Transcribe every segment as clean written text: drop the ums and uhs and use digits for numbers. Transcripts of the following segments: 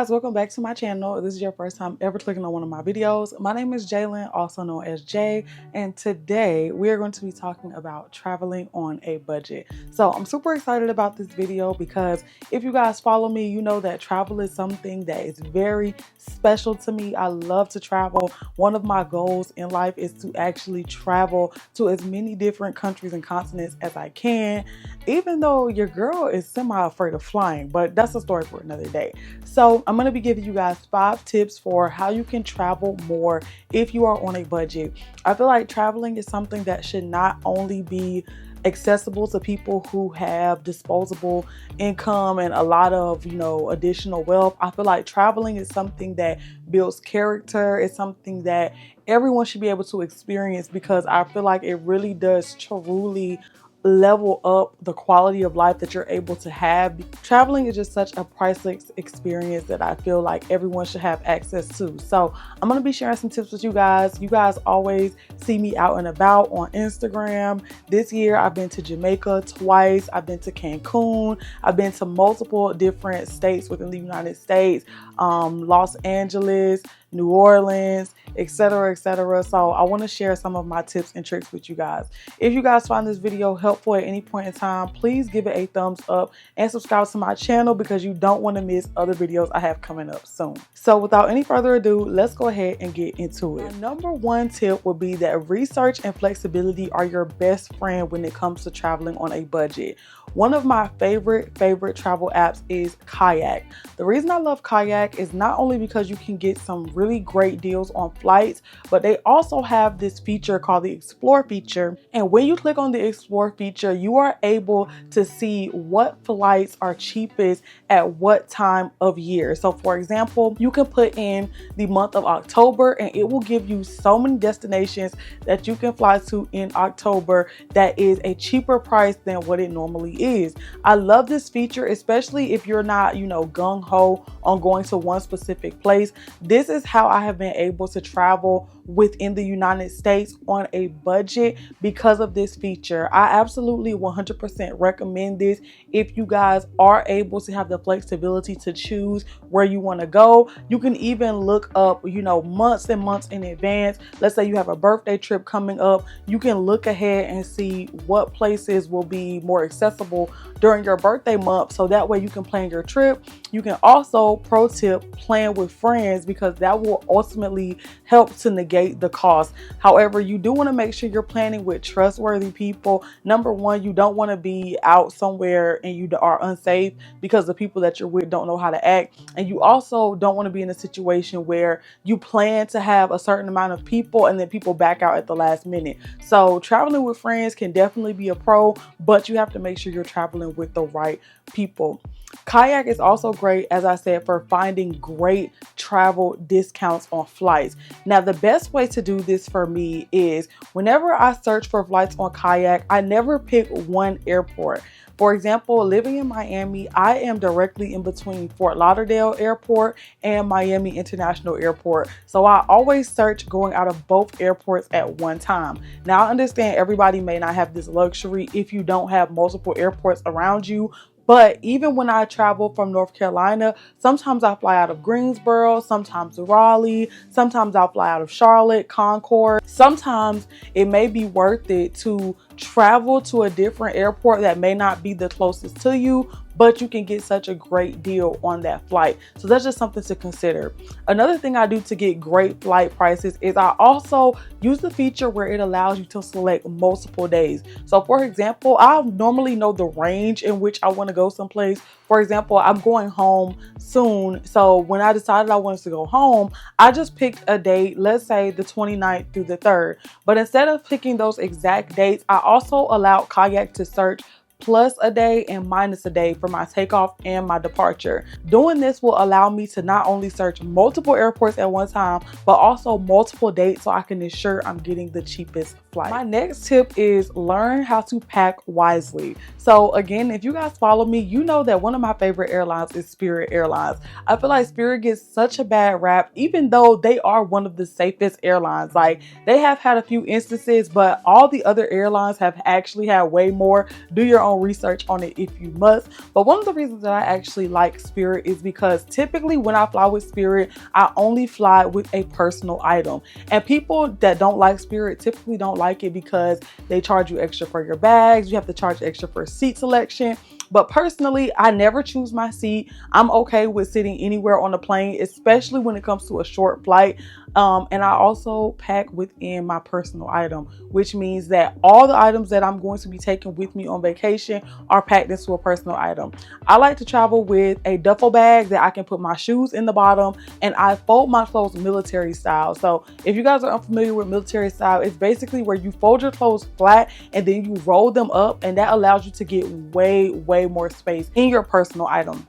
guys, welcome back to my channel. If this is your first time ever clicking on one of my videos, my name is Jailyn, also known as Jay, and today we are going to be talking about traveling on a budget. So I'm super excited about this video because if you guys follow me, you know that travel is something that is very special to me. I love to travel. One of my goals in life is to actually travel to as many different countries and continents as I can, even though your girl is semi-afraid of flying, but that's a story for another day. So I'm going to be giving you guys 5 tips for how you can travel more if you are on a budget. I feel like traveling is something that should not only be accessible to people who have disposable income and a lot of, additional wealth. I feel like traveling is something that builds character. It's something that everyone should be able to experience because I feel like it really does truly level up the quality of life that you're able to have. Traveling is just such a priceless experience that I feel like everyone should have access to. So I'm going to be sharing some tips with you guys. You guys always see me out and about on Instagram. This year I've been to Jamaica twice. I've been to Cancun. I've been to multiple different states within the United States, Los Angeles, New Orleans, etc., etc. So I want to share some of my tips and tricks with you guys. If you guys find this video helpful at any point in time, please give it a thumbs up and subscribe to my channel because you don't want to miss other videos I have coming up soon. So without any further ado, let's go ahead and get into it. My number one tip would be that research and flexibility are your best friend when it comes to traveling on a budget. One of my favorite travel apps is Kayak. The reason I love Kayak is not only because you can get some really great deals on flights, but they also have this feature called the Explore feature. And when you click on the Explore feature, you are able to see what flights are cheapest at what time of year. So for example, you can put in the month of October and it will give you so many destinations that you can fly to in October that is a cheaper price than what it normally is. I love this feature, especially if you're not, gung-ho on going to one specific place. This is how I have been able to travel within the United States on a budget because of this feature. I absolutely 100% recommend this if you guys are able to have the flexibility to choose where you want to go. You can even look up, months and months in advance. Let's say you have a birthday trip coming up. You can look ahead and see what places will be more accessible during your birthday month, so that way you can plan your trip. You can also, pro tip, plan with friends because that will ultimately help to negate the cost. However, you do want to make sure you're planning with trustworthy people. Number one, you don't want to be out somewhere and you are unsafe because the people that you're with don't know how to act. And you also don't want to be in a situation where you plan to have a certain amount of people and then people back out at the last minute. So traveling with friends can definitely be a pro, but you have to make sure you're traveling with the right people. Kayak is also great, as I said, for finding great travel discounts on flights. Now, the best way to do this for me is whenever I search for flights on Kayak, I never pick one airport. For example, living in Miami, I am directly in between Fort Lauderdale Airport and Miami International Airport. So I always search going out of both airports at one time. Now, I understand everybody may not have this luxury if you don't have multiple airports around you. But even when I travel from North Carolina, sometimes I fly out of Greensboro, sometimes Raleigh, sometimes I'll fly out of Charlotte, Concord. Sometimes it may be worth it to travel to a different airport that may not be the closest to you, but you can get such a great deal on that flight. So that's just something to consider. Another thing I do to get great flight prices is I also use the feature where it allows you to select multiple days. So for example, I normally know the range in which I want to go someplace. For example, I'm going home soon. So when I decided I wanted to go home, I just picked a date, let's say the 29th through the 3rd. But instead of picking those exact dates, I also allowed Kayak to search plus a day and minus a day for my takeoff and my departure. Doing this will allow me to not only search multiple airports at one time, but also multiple dates so I can ensure I'm getting the cheapest flight. My next tip is learn how to pack wisely. So again, if you guys follow me, you know that one of my favorite airlines is Spirit Airlines. I feel like Spirit gets such a bad rap, even though they are one of the safest airlines. Like, they have had a few instances, but all the other airlines have actually had way more. Do your own research on it if you must. But one of the reasons that I actually like Spirit is because typically when I fly with Spirit, I only fly with a personal item. And people that don't like Spirit typically don't like it because they charge you extra for your bags. You have to charge extra for seat selection. But personally, I never choose my seat. I'm okay with sitting anywhere on the plane, especially when it comes to a short flight. And I also pack within my personal item, which means that all the items that I'm going to be taking with me on vacation are packed into a personal item. I like to travel with a duffel bag that I can put my shoes in the bottom, and I fold my clothes military style. So if you guys are unfamiliar with military style, it's basically where you fold your clothes flat and then you roll them up, and that allows you to get way more space in your personal item.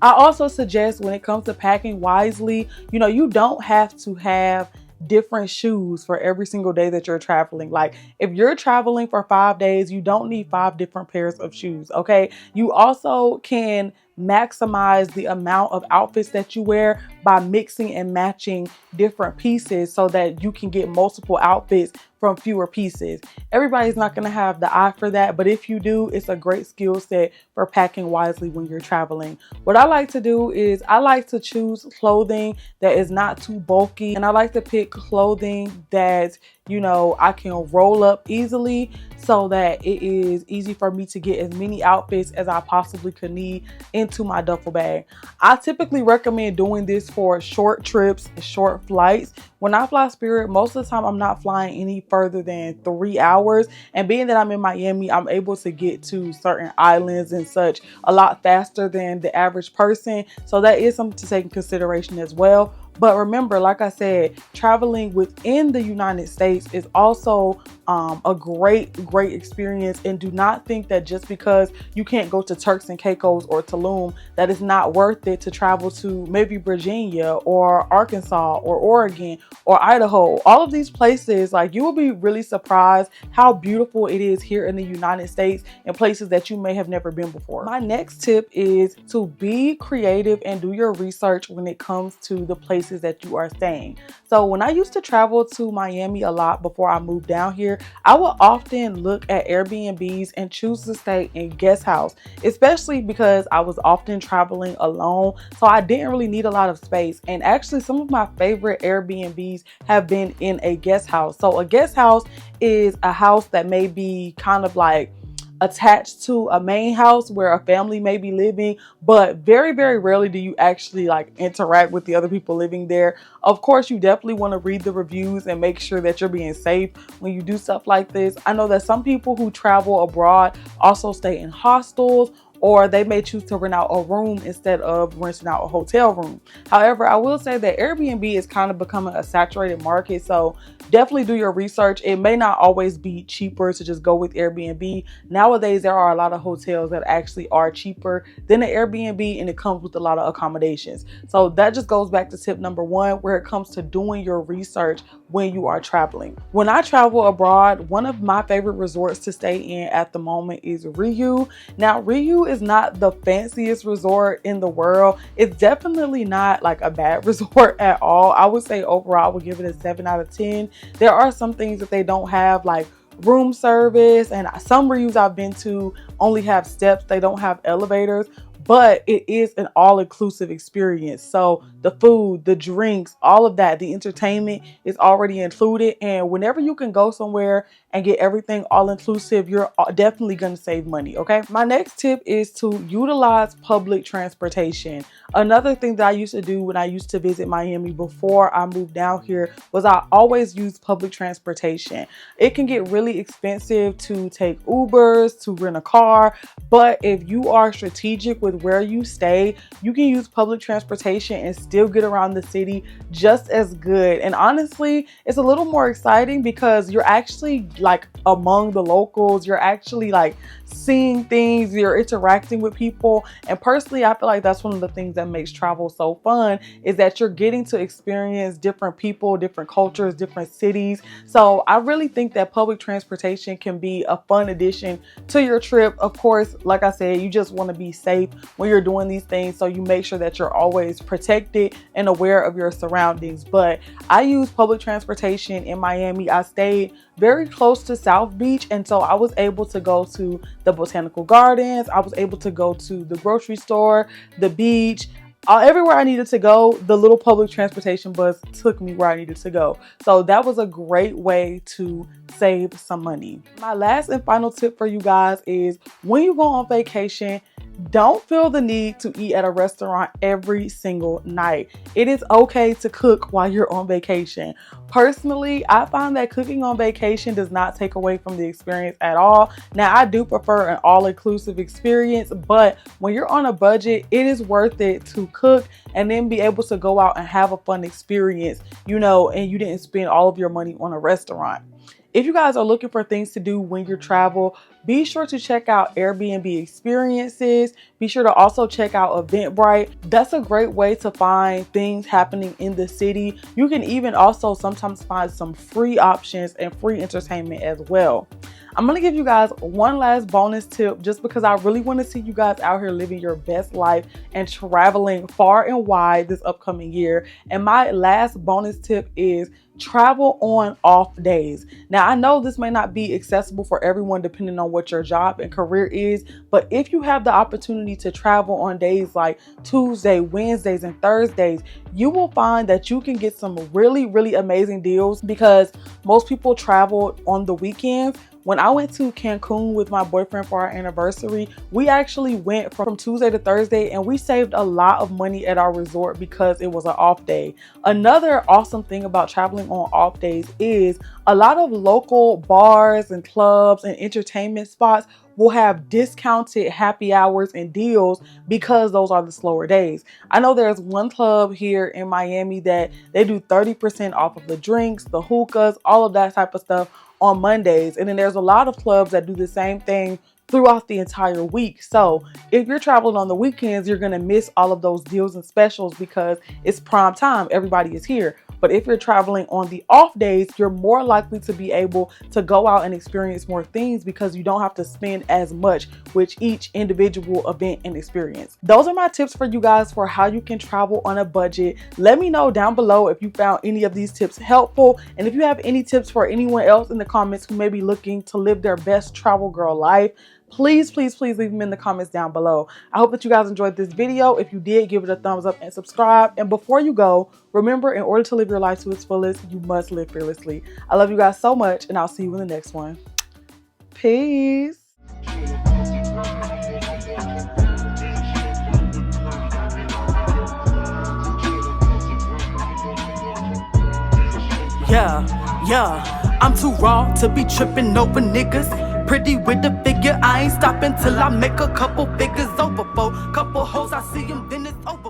I also suggest when it comes to packing wisely, you don't have to have different shoes for every single day that you're traveling. Like if you're traveling for 5 days, you don't need 5 different pairs of shoes, okay? You also can maximize the amount of outfits that you wear by mixing and matching different pieces so that you can get multiple outfits from fewer pieces. Everybody's not going to have the eye for that, but if you do, it's a great skill set for packing wisely when you're traveling. What I like to do is I like to choose clothing that is not too bulky, and I like to pick clothing that I can roll up easily so that it is easy for me to get as many outfits as I possibly could need into my duffel bag. I typically recommend doing this for short trips and short flights. When I fly Spirit, most of the time I'm not flying any further than 3 hours. And being that I'm in Miami, I'm able to get to certain islands and such a lot faster than the average person. So that is something to take in consideration as well. But remember, like I said, traveling within the United States is also a great experience. And do not think that just because you can't go to Turks and Caicos or Tulum, that it's not worth it to travel to maybe Virginia or Arkansas or Oregon or Idaho. All of these places, like, you will be really surprised how beautiful it is here in the United States and places that you may have never been before. My next tip is to be creative and do your research when it comes to the places that you are staying. So when I used to travel to Miami a lot before I moved down here, I would often look at Airbnbs and choose to stay in guest house, especially because I was often traveling alone. So I didn't really need a lot of space. And actually some of my favorite Airbnbs have been in a guest house. So a guest house is a house that may be kind of like attached to a main house where a family may be living, but very rarely do you actually like interact with the other people living there. Of course, you definitely want to read the reviews and make sure that you're being safe when you do stuff like this. I know that some people who travel abroad also stay in hostels, or they may choose to rent out a room instead of renting out a hotel room. However, I will say that Airbnb is kind of becoming a saturated market, so definitely do your research. It may not always be cheaper to just go with Airbnb. Nowadays, there are a lot of hotels that actually are cheaper than an Airbnb, and it comes with a lot of accommodations. So that just goes back to tip number 1, where it comes to doing your research when you are traveling. When I travel abroad, one of my favorite resorts to stay in at the moment is Riu. Now, Riu is not the fanciest resort in the world. It's definitely not like a bad resort at all. I would say overall, I would give it a 7 out of 10. There are some things that they don't have, like room service, and some Rius I've been to only have steps. They don't have elevators. But it is an all-inclusive experience. So the food, the drinks, all of that, the entertainment is already included. And whenever you can go somewhere and get everything all-inclusive, you're definitely going to save money, okay? My next tip is to utilize public transportation. Another thing that I used to do when I used to visit Miami before I moved down here was I always use public transportation. It can get really expensive to take Ubers, to rent a car, but if you are strategic with where you stay, you can use public transportation and still get around the city just as good. And honestly, it's a little more exciting because you're actually like among the locals. You're actually like seeing things, you're interacting with people. And personally, I feel like that's one of the things that makes travel so fun, is that you're getting to experience different people, different cultures, different cities. So I really think that public transportation can be a fun addition to your trip. Of course, like I said, you just want to be safe when you're doing these things, so you make sure that you're always protected and aware of your surroundings. But I use public transportation in Miami. I stayed very close to South Beach, and so I was able to go to the botanical gardens. I was able to go to the grocery store, the beach, everywhere I needed to go. The little public transportation bus took me where I needed to go. So that was a great way to save some money. My last and final tip for you guys is, when you go on vacation, don't feel the need to eat at a restaurant every single night. It is okay to cook while you're on vacation. Personally, I find that cooking on vacation does not take away from the experience at all. Now, I do prefer an all-inclusive experience, but when you're on a budget, it is worth it to cook and then be able to go out and have a fun experience, you know, and you didn't spend all of your money on a restaurant. If you guys are looking for things to do when you travel, be sure to check out Airbnb experiences. Be sure to also check out Eventbrite. That's a great way to find things happening in the city. You can even also sometimes find some free options and free entertainment as well. I'm going to give you guys one last bonus tip, just because I really want to see you guys out here living your best life and traveling far and wide this upcoming year. And my last bonus tip is travel on off days. Now, I know this may not be accessible for everyone depending on what your job and career is, but if you have the opportunity to travel on days like Tuesday, Wednesdays, and Thursdays, you will find that you can get some really, really amazing deals, because most people travel on the weekends. When I went to Cancun with my boyfriend for our anniversary, we actually went from Tuesday to Thursday, and we saved a lot of money at our resort because it was an off day. Another awesome thing about traveling on off days is a lot of local bars and clubs and entertainment spots will have discounted happy hours and deals because those are the slower days. I know there's one club here in Miami that they do 30% off of the drinks, the hookahs, all of that type of stuff on Mondays. And then there's a lot of clubs that do the same thing throughout the entire week. So if you're traveling on the weekends, you're going to miss all of those deals and specials because it's prime time. Everybody is here. But if you're traveling on the off days, you're more likely to be able to go out and experience more things because you don't have to spend as much with each individual event and experience. Those are my tips for you guys for how you can travel on a budget. Let me know down below if you found any of these tips helpful. And if you have any tips for anyone else in the comments who may be looking to live their best travel girl life, please leave them in the comments down below. I hope that you guys enjoyed this video. If you did, give it a thumbs up and subscribe. And before you go, remember, in order to live your life to its fullest, you must live fearlessly. I love you guys so much, and I'll see you in the next one. Peace. Yeah, I'm too raw to be tripping over niggas. Pretty with the figure, I ain't stopping till I make a couple figures over. For couple hoes, I see them, then it's over.